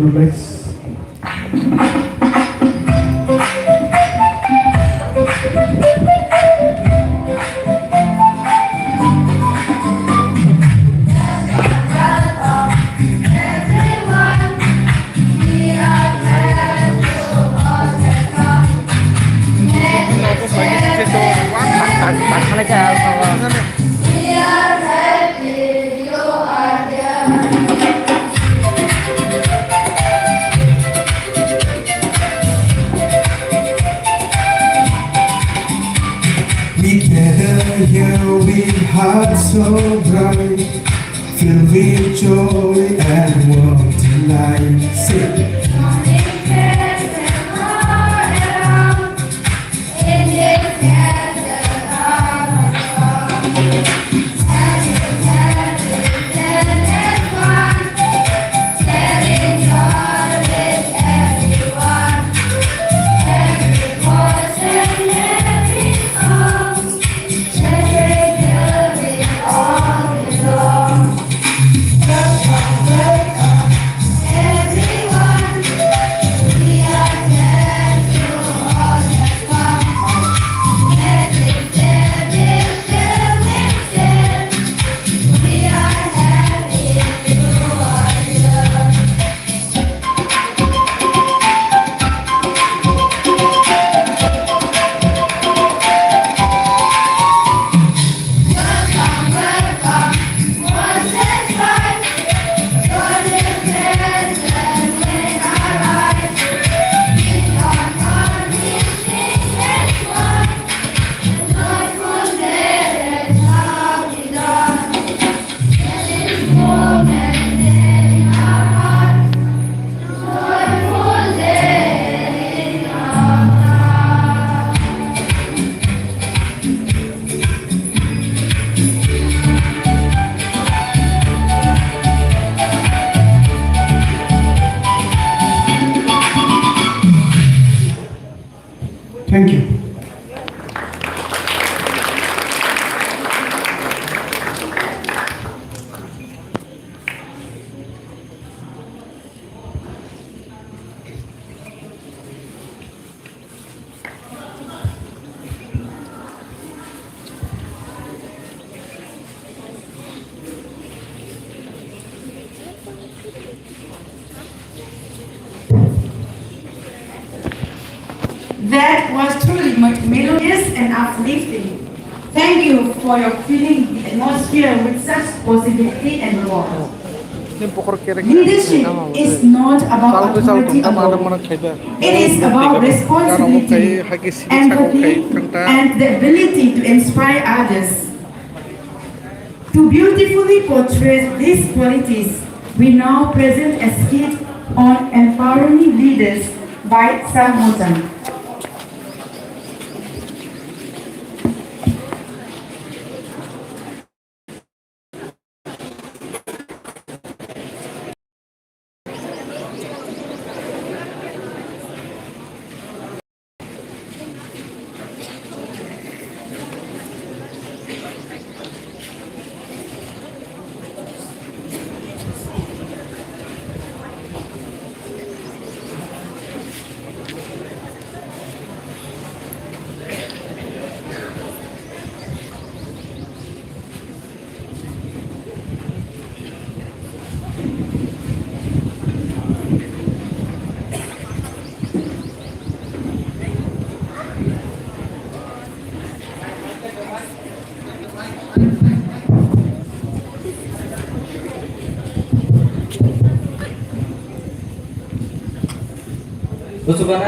numbers. Together here we hearts so bright, filled with joy and warm delight. Sing. Thank you. That was truly melodious and uplifting. Thank you for your filling the atmosphere with such positivity and warmth. Leadership is not about authority alone. It is about responsibility, empathy, and the ability to inspire others. To beautifully portray these qualities, we now present a skit on empowering leaders by Sam Motan.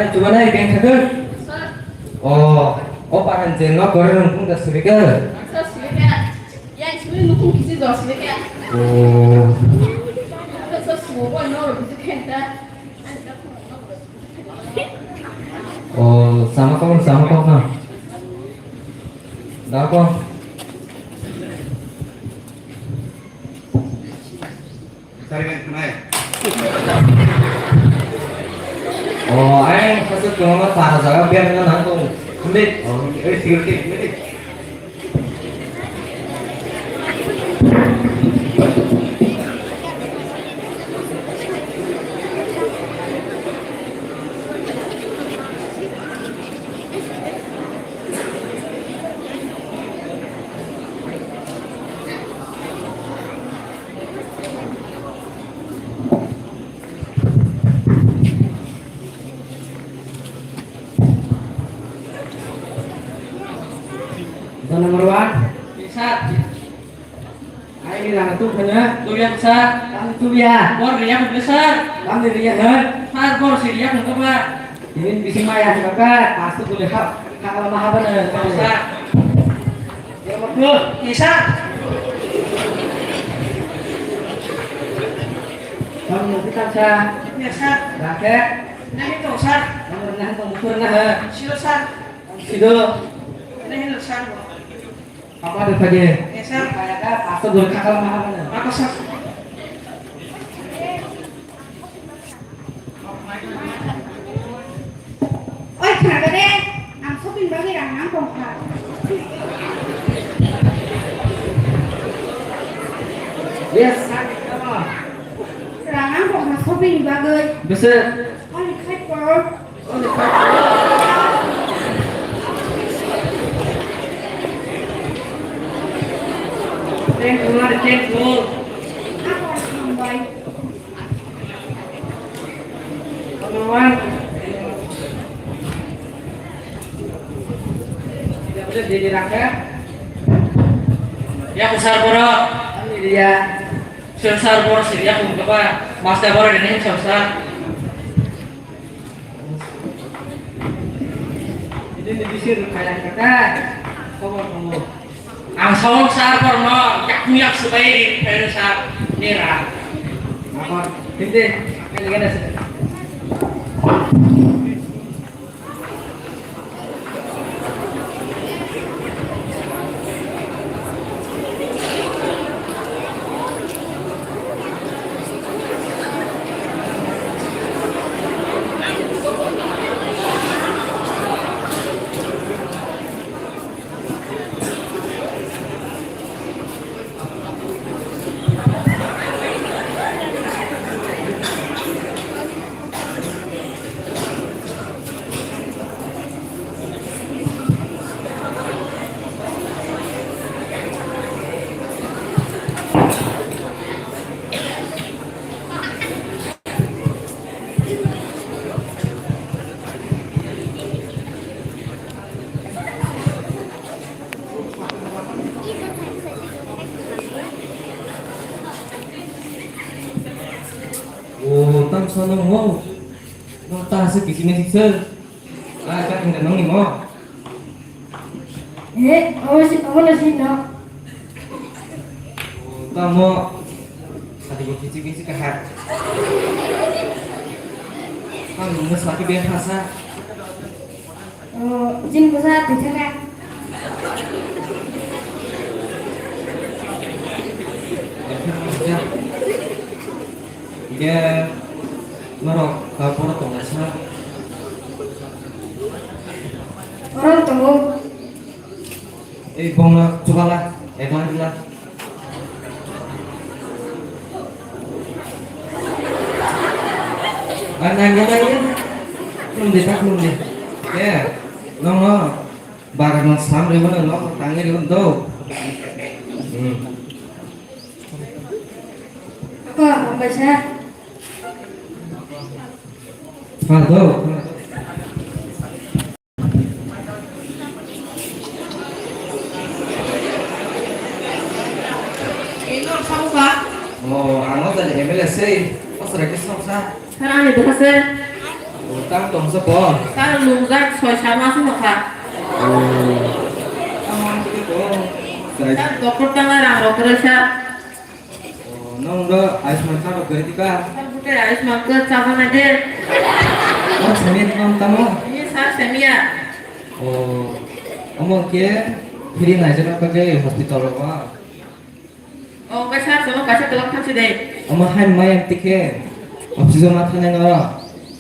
Coba naik yang kagak. Oh, paran jengok goreng pun dah sulit ke? Sulit ya. Ya, sulit nukung kisi dah sulit ya. Oh. Ada semua nol bisa kena. Oh, sama kau nah. Dah kau. Cari yang naik. Oh, anh có sức nó phạt ở các bên nó nắng không? Không biết. Ê, security. Zone number 1. Bisa. Ini lah tuh punya. Tuh yang besar. Kamu tuh ya. Bor dia besar. Kamu dia kan. Besar bor sih dia untuk apa? Ini bisa maya kakak. Pasti boleh hak. Kakak mahal bener. Bisa. Ya betul. Bisa. Kamu nanti kan sah. Biasa. Rakyat. Nah itu besar. Kamu renah kamu pernah. Silo besar. Sido. Ini besar. Apa ada tadi? Biasa. Kayak kan. Pasti boleh kakak mahal bener. Apa sah? Ôi thả cái đây ăn shopping bao nhiêu là ngắm còn thả Yes. Come on. là ngắm còn thả shopping bao người Besar. ôi khách quá Cek keluar cek dulu. ăn còn thằng vậy Teman-teman. Tidak boleh jadi rakyat. Ya besar boro. Ini dia. Besar bor sih dia untuk apa? Master bor ini besar. Ini dibisir kayak kakak. Kamu. Ang sawang besar bor no. Yak sebaik besar. Nira. Apa? Ini. Ini ada sih. Oh, tam sana mo. Nong ta sa kisi ni sir. Ka hindi nang mo. Ako na sino Tamo. Tadi ko kisi kahat. Ang mas laki biasa. Jin ko sa atin ka Dia marok kapura tong sa. orang tunggu Bong na cobalah. Bang lah. Nanya. Belum deh. Ya. Nong. Barang nong sam re mana nong tangi re untuk. apa baca Aduh. Ini kamu Pak. Oh, ano tadi MLS pas rekis sa. Sekarang itu kasih. Utang tong sa po. Sekarang lunggat soal sama semua Pak. Oh. Aman gitu. Saya Kan dokter kan larang dokter siap. nong do ais mantap berarti ka. Kan bukan harus makan cabai aja. Oh, senin nong tamu. Ini saya semia. Oh. Omong ke free na jana ka ke hospital ba. Oh, besar semua kasih telur kasih deh. Omong han mayam tike. Oksigen mata na ngara.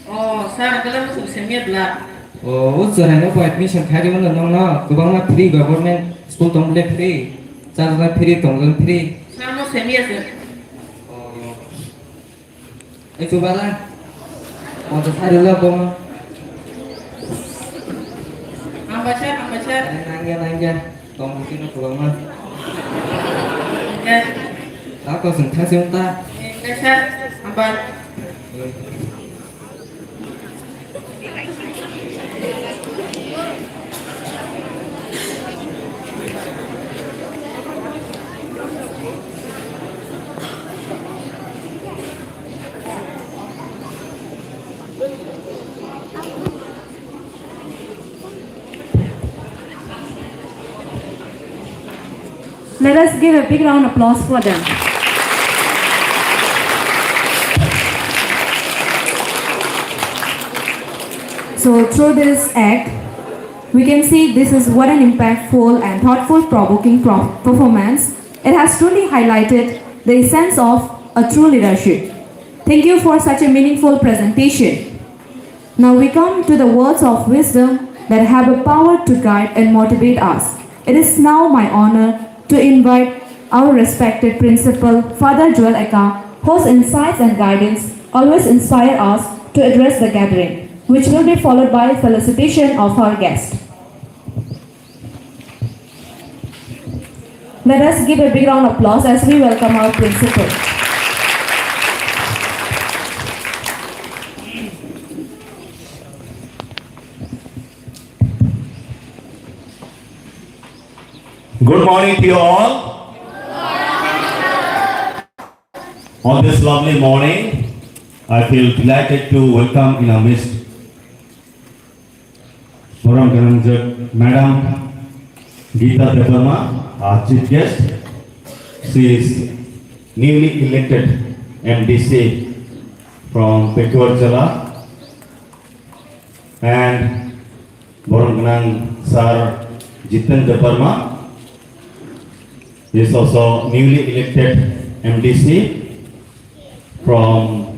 Oh, saya kalau masuk semia lah. Oh, usaha no po admission khari mana nong na. Kubang na free government school tong le free. Charge free tong free. Saya mau semia sih. Cobalah. Untuk hari lah bong. Baca. Nangga. Tong mungkin aku lama. Ya, Aku sentak siunta. baca. Ambil. Let us give a big round of applause for them. So through this act, we can see this is what an impactful and thoughtful provoking performance. It has truly highlighted the essence of a true leadership. Thank you for such a meaningful presentation. Now we come to the words of wisdom that have the power to guide and motivate us. It is now my honor to invite our respected principal, Father Joel Eka, whose insights and guidance always inspire us to address the gathering, which will be followed by felicitation of our guest. Let us give a big round of applause as we welcome our principal. Good morning to you all. On this lovely morning, I feel delighted to welcome in our midst Madam Geeta Devarma, our chief guest. She is newly elected MDC from Pekwar, and Boronganang Sir Jitan Devarma is also newly elected MDC from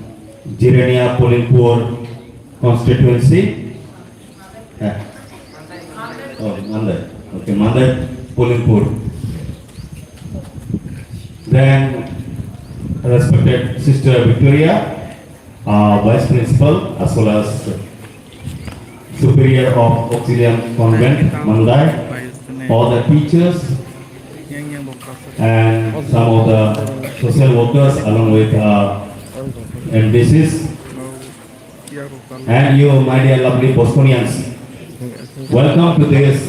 Jirania Pulingpur constituency. Mandar. Okay, Mandar Pulingpur. Then respected Sister Victoria, Vice Principal as well as Superior of Auxilium Convent, Mandai, all the teachers and some of the social workers along with MDCs, and you, my dear lovely Bostonians. Welcome to this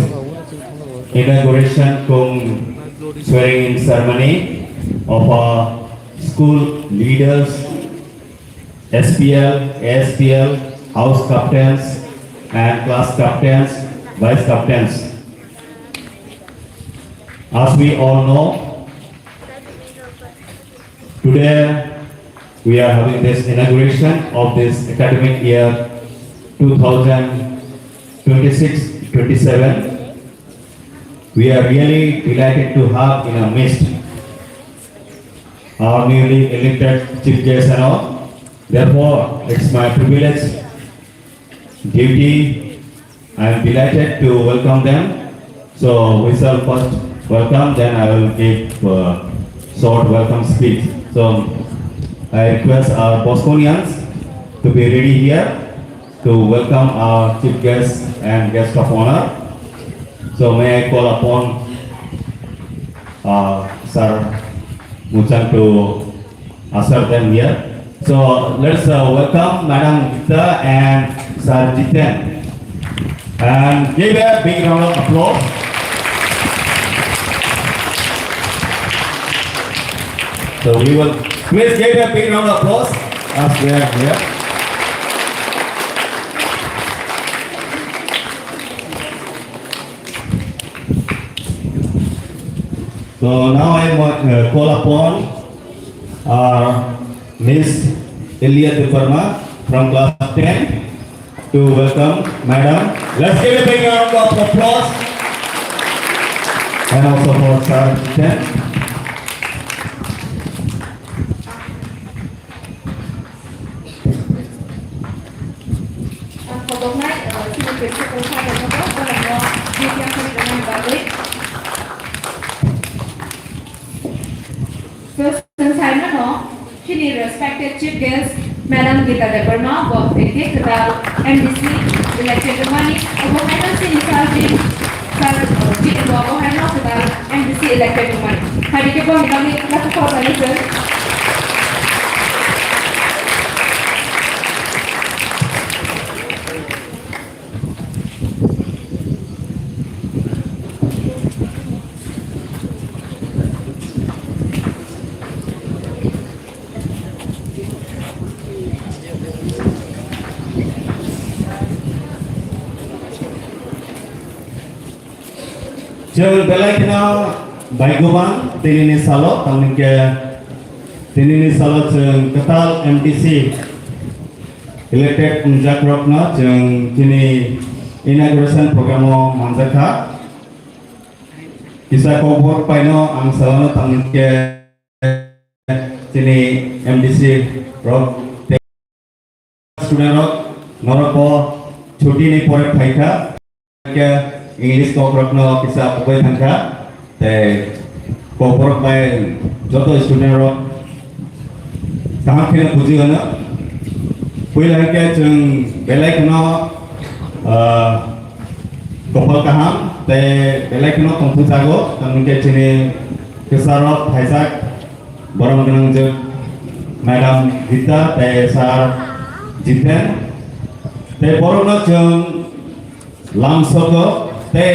inauguration cum swearing in ceremony of our school leaders, SPL, ASPL, house captains and class captains, vice captains. As we all know, today we are having this inauguration of this academic year 2026-27. We are really delighted to have in our midst our newly elected chief guests and all. Therefore, it's my privilege, duty, I am delighted to welcome them. So we shall first welcome, then I will give a short welcome speech. So I request our Bostonians to be ready here to welcome our chief guests and guest of honor. So may I call upon Sir Muchan to usher them here. So let's welcome Madam Geeta and Sir Jiten, and give a big round of applause. So we will please give a big round of applause as they are here. So now I call upon Miss Elia Devarma from class 10 to welcome Madam. Let's give a big round of applause. And also for Sir 10. First, respected chief guest, Madam Geeta Devarma, was elected to the MDC elected money. Overhead sini salji, Geeta overhead to the MDC elected money. Hari ke pun kami lakukan ini. So we would like now Baiguban tinini salo tamike tinini salo jeng ketal MTC elected unjak rokna jeng kini inauguration program manjaka kisah kompor paino ang salano tamike kini MTC rok student rok noroko chuti ni pore phaika ke English kompor rokno kisah pokai thangka te kompor pai joto student rok tahap kena puji gana pula ke jeng belai kena kopal kaham te belai kena tongpu jago tamike chini kisarot haisak borong kenang je madam Gita te sar Jiten te borong no jeng lamsogo te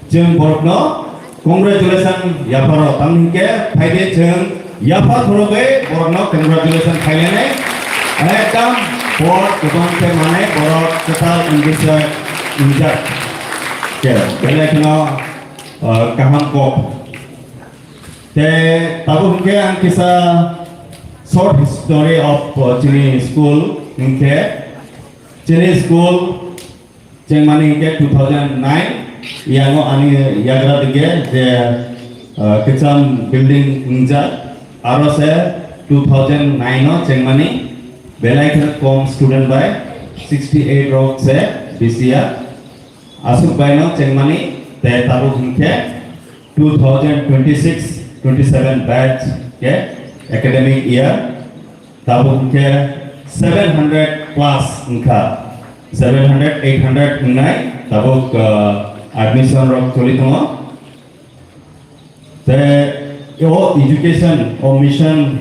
jeng borong no congratulations yaparo tamike phaide jeng yapa thoroge borong no congratulations phailene ekdam bor kubang te mane borok ketal indisa injak ke belai kena kaham kop te tabu hingke ang kisah short history of Chini school hingke Chini school jeng mani hingke 2009 yango ani yagra dige je kitchen building injak aro se 2009 no jeng mani belai kena kom student by 68 rok se bisia asuk by no jeng mani te tabu hingke 2026-27 batch ke academic year tabu ke 700 plus ingka 700-800 ingai tabu ke admission rok choli tongo te yo education or mission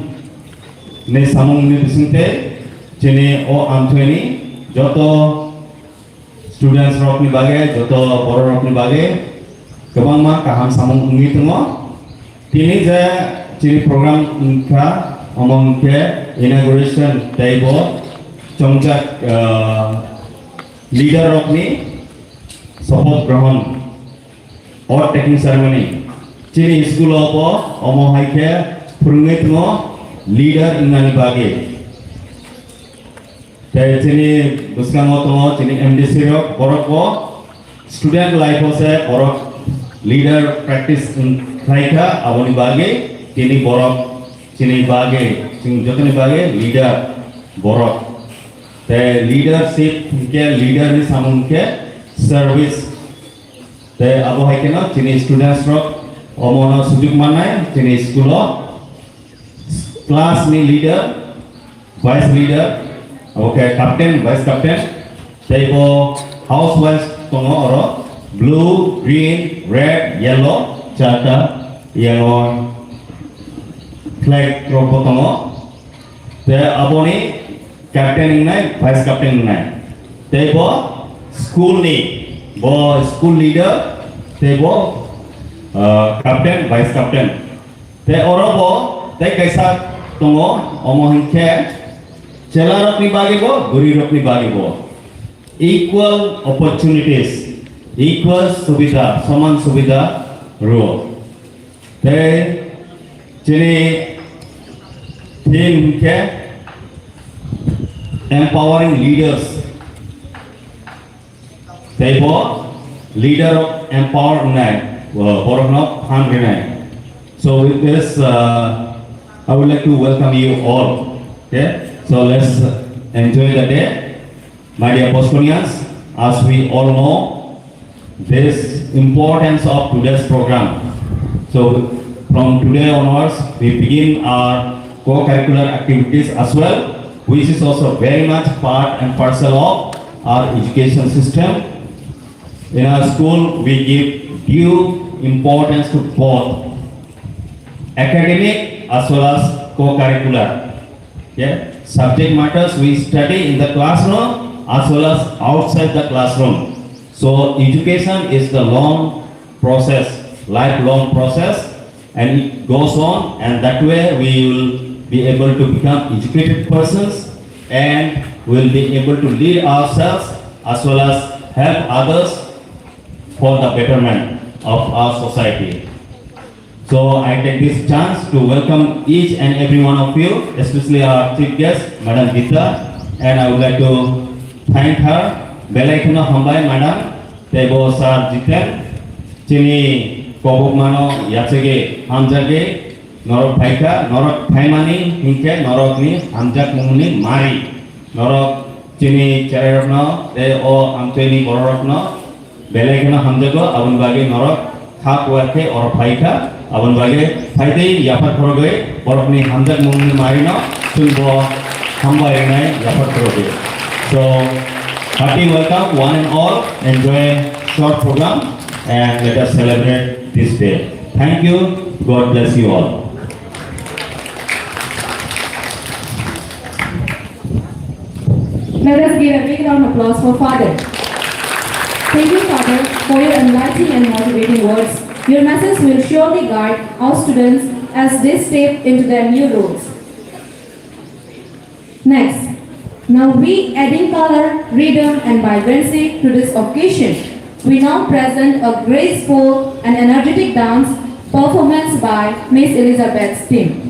ne samung ni bisinte chini o amthweni joto students rok ni bage joto boro rok ni bage kebang ma kaham samung ungi tengok tini je ciri program ingka omong ke inauguration table congjak leader rok ni sohot grohon or taking ceremony ciri school opo omong hai ke purungai tengok leader ingani bagi te cini buskang tengok cini MDC rok borok ko student life ose borok leader practice kaika aboni bage kini borok chini bage sing jotoni bage leader borok te leadership ke leader ni samun ke service te abo haikena chini students rok omono sujuk manai chini school class ni leader vice leader okay captain vice captain te bo housewife tongo oro blue, green, red, yellow, chata, yellow, flag ropotongo. Te aboni captain ingnai, vice captain ingnai. Te bo school ni, bo school leader, te bo captain, vice captain. Te oro bo te kaisa tongo omo hingke chela rok ni bagi bo, guri rok ni bagi bo. Equal opportunities. Equal subida, saman subida rule. Te chini theme ke empowering leaders. Te bo leader of empower unai, borok no ham unai. So with this, I would like to welcome you all. Okay, so let's enjoy the day, my dear Bostonians. As we all know, this importance of today's program. So from today onwards, we begin our co-curricular activities as well, which is also very much part and parcel of our education system. In our school, we give due importance to both academic as well as co-curricular. Yeah? Subject matters we study in the classroom as well as outside the classroom. So education is the long process, lifelong process, and it goes on, and that way we will be able to become educated persons and will be able to lead ourselves as well as help others for the betterment of our society. So I take this chance to welcome each and every one of you, especially our chief guest, Madam Gita, and I would like to thank her. Belaikuna Hambai Madam, Tebo Sar Jiten, Chini Kobuk Mano, Yatsege, Hamjage, Norok Paika, Norok Paimani, Hinke, Norok Ni, Hamjak Mumuni, Mari, Norok Chini Cherokno, They O Amteni Borokno, Belaikuna Hamjago, Abunbagi, Norok, Hak Wake or Paika, Abunbagi, Paiti, Yapar Proge, Borokni, Hamjak Mumuni Marino, Sulbo, Hambai, Yapar Proge. So, hearty welcome one and all. Enjoy short program and let us celebrate this day. Thank you. God bless you all. Let us give a big round of applause for Father. Thank you, Father, for your enlightening and motivating words. Your message will surely guide our students as they step into their new roles. Next, now we adding color, rhythm and vibrancy to this occasion. We now present a graceful and energetic dance performance by Miss Elizabeth's team.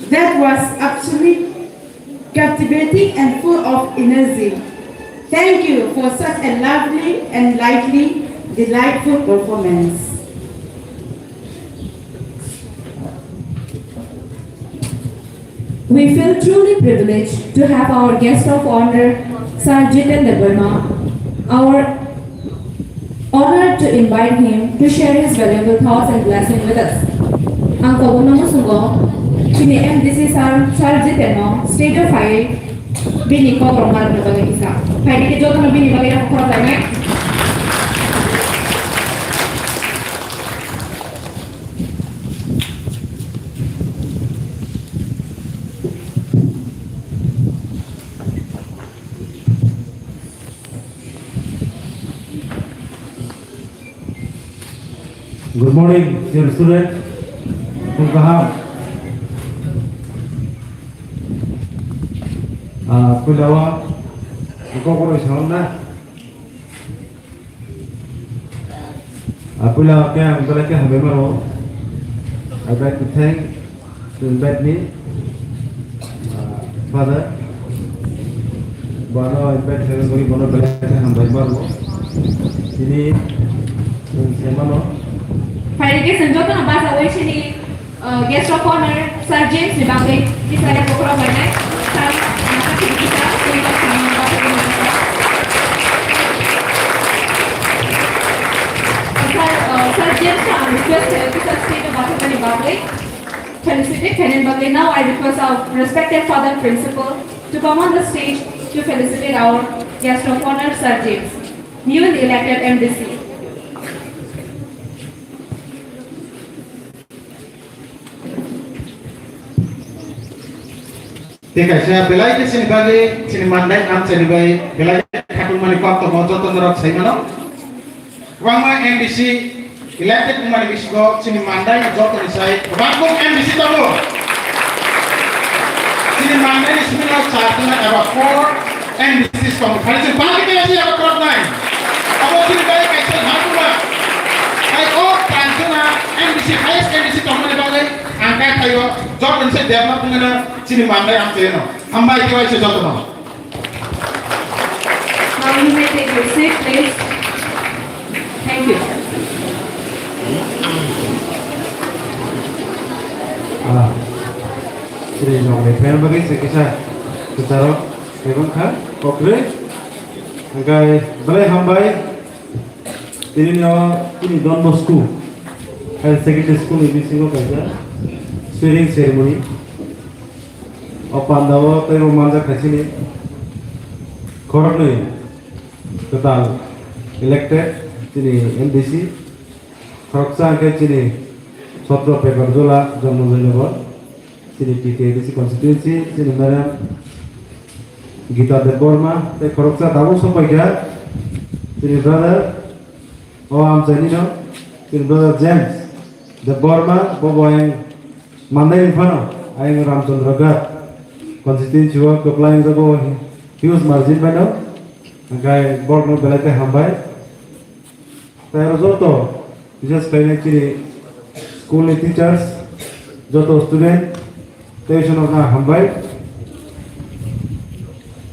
That was absolutely captivating and full of energy. Thank you for such a lovely and lively, delightful performance. We feel truly privileged to have our guest of honor, Sir Jitendra Verma. Our honored to invite him to share his valuable thoughts and blessings with us. Ang kabunang musungo, kini MDC Sir Jitendra, stage of fire, bini ko romal na bagay isa. Kaya di joto na bini bagay ako korot lang. Good morning, dear students. Kung kaham. Pulawa, ikaw ko isang na. Pulawa kaya ang talaga kaya hamemaro. I'd like to thank to invite me, Father. Bano invite saya bagi bano talaga hamemaro. Ini semano. Friday संजोतो ना बासा वैसे नी guest of honor Sir James Nibange इस सारे programme में है sir यहाँ की किसा कोई बात नहीं बात करने का Sir James का request है कि सर स्टेज में बात करने बागे felicitate Kenan Bagay. Now I request our respected father principal to come on the stage to felicitate our guest of honor Sir James, newly elected MDC. ठीक है saya belai ke sini bagi sini mandai am sini bagi belai katul mani kau tu mau jodoh nerok saya mana wang ma MDC elected mani bisgo sini mandai jodoh ni saya wang kau MDC tahu sini mandai ni semua satu na ada 4 MDC kau kalau sini bagi dia sih ada crowd nine apa sini bagi kaisa satu lah I all transuna MDC highest MDC kau mani bagi angkat tayo jodoh ni saya develop dengan sini mandai am sini hambai kau itu jodoh no. Now you may take your seat, please. Thank you. Sini nong le pen bagi sekisa ketaro memang kan okre angkai balai hambai ini Don Bosco Higher Secondary School ini singo kaisa swearing ceremony Pandawa tayo romanza kasini korok ni total elected sini MDC korok sa angkai sini Sotro paper jola jamu jamu sini PKDC constituency sini Madam Gita Deborma te korok sa tahu sampai dia sini brother am sini no sini brother James Deborma bobo yang mandai infano ayang Ramchandra Gat constituency wa applying the go huge margin by now angkai board no belate hambai pero joto just actually school teachers joto student tuition na hambai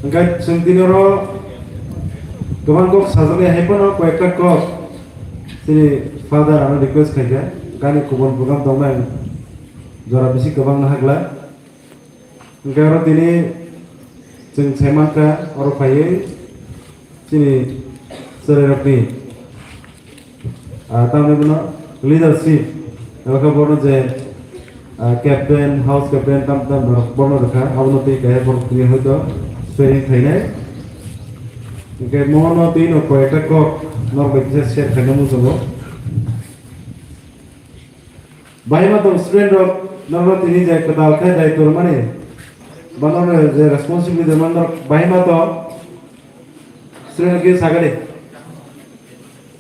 angkai sungtinoro gaman ko sajane hepono koekta ko sini father ana request khaja kani kubon program dongna jora bisi gabang na hagla Negara ini jeng semaka orang kaya sini serapni, tahu mana leadership, mereka bono je captain, house captain, tam bono dekha, awal nanti kaya bono punya itu swearing kaya, kaya mau nanti no kaya kok normal bisa share kaya musuh, bayi mah tuh student normal ini je kedal kaya dari turun mana Banor the responsibility the mandar bahima to student ke sagade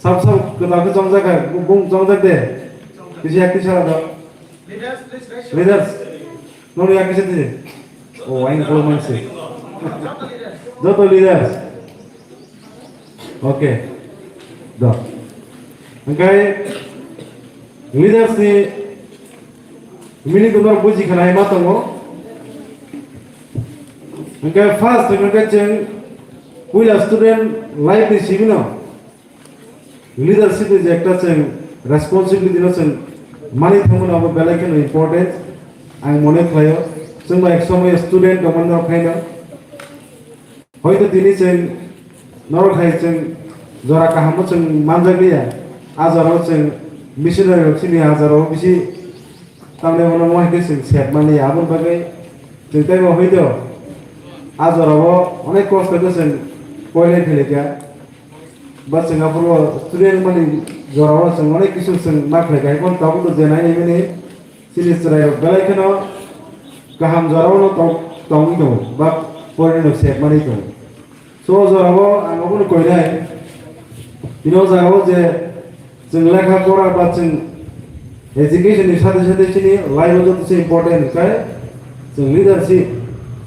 sab kena ke jong jaga bung jong jag de kisi ak kisi ada leaders no ya kisi de oh ain ko man se joto leaders okay do angkai leaders ni mini ko buji khana ma to Maka first maka jeng puila student life ni sibino leadership is ekta jeng responsibility no jeng mani thamun abo belai kan important ang mone khlayo jeng ba eksomoy student domon no khaino hoyto dini jeng nor khai jeng jora kahamo jeng manjaglia azaro jeng missionary sini azaro bisi tamne mono mo ke jeng set mani abon bagai jeng tai mo hoyto azaro অনেক কষ্ট করেছেন পয়লে ফেলেকা বা Singapore student মানে জরাও সঙ্গ অনেক কিছু সঙ্গ না ফেলেকা এখন তখন তো জেনাই নেবেনি সিরিজ রায় বেলায় কেন গাহাম জরাও না তখন দো বা পয়লে নো সেট মানে দো সো জরাও আং কোনো কইনাই দিনো জাগাও যে जों लेखा पढ़ा बा जों एजुकेशननि साथे साथे जोंनि लाइफआव जतसे इम्पोर्टेन्ट खाय जों लिडारशिप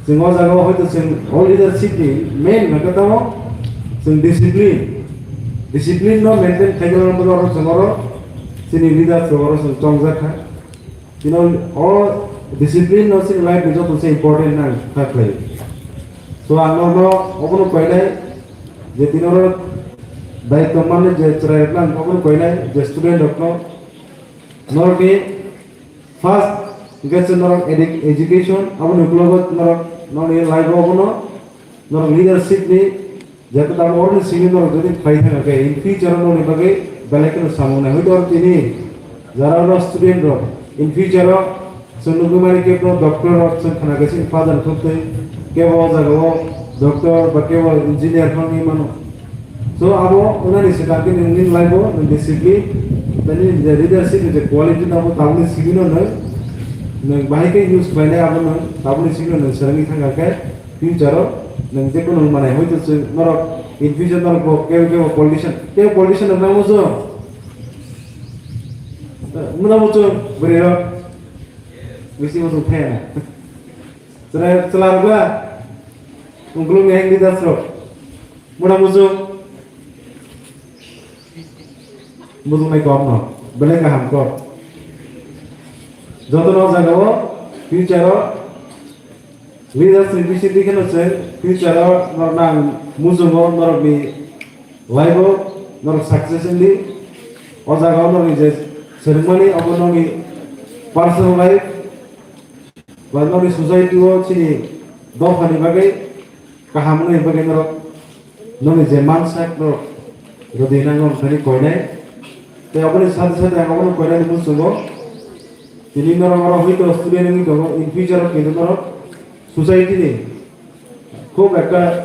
जों अ जागायाव हयतो जों अल लिडारशिपनि मेन माखा दङ जों डिसिप्लिन न मेंटेन खालामनो दङ जों जोंनि लिडारफोराव जों टंजाखा दिनो अल डिसिप्लिन न जोंनि लाइफनि जतसे इम्पोर्टेन्ट ना थाखाय सो आंनो अबनो कयनाय जे दिनो दायित्व माने जे ट्राइब्लान अबनो कयनाय जे स्टुडेन्ट हकनो नरबे first gets another education abon uklogot nor life abono nor leadership ni jato tam orni sini nor jodi phai thanga ke in future no ni bage belekno samona hoy dor tini jara no student ro in future sunu gumari ke no doctor ro sun khana ke sin father khute ke bo jago doctor ba ke bo engineer khani mano so abo unani sita ke in life o discipline tani leadership is a quality na bo tamni sini no नों बाहायके use बायनाय आबो नों ताबुनि सिगनो नों सरंनि थांगाके Futuro नों जेको नों माने होयतो जों नर इन फ्यूचर नर के पॉलिटिशियन ना मोजो मुना मोजो बरेरो बिसि मोजो फेना जरा चलारबा उंगलु में हेंग दासरो मुना मोजो नाय गम न बेले गाहाम को যতন জাগাও ফিউচারও লিডারশিপ বিশি দিকে নছে ফিউচারও না মুজুমো নরবি লাইফও নর সাকসেসফুলি ও জাগাও নরি যে সেরেমনি অবনমি পার্সোনাল লাইফ বা নরি সোসাইটিও চিনি দফানি বাগে কাহামনি বাগে নর নরি যে মানসাক নর যদি নাঙ্গম খালি কইনাই তে আপনি সাথে সাথে আপনি কইনাই মুজুমো ini noro hoyto student ni to in future কিন্তু নর সোসাইটি নি খুব একটা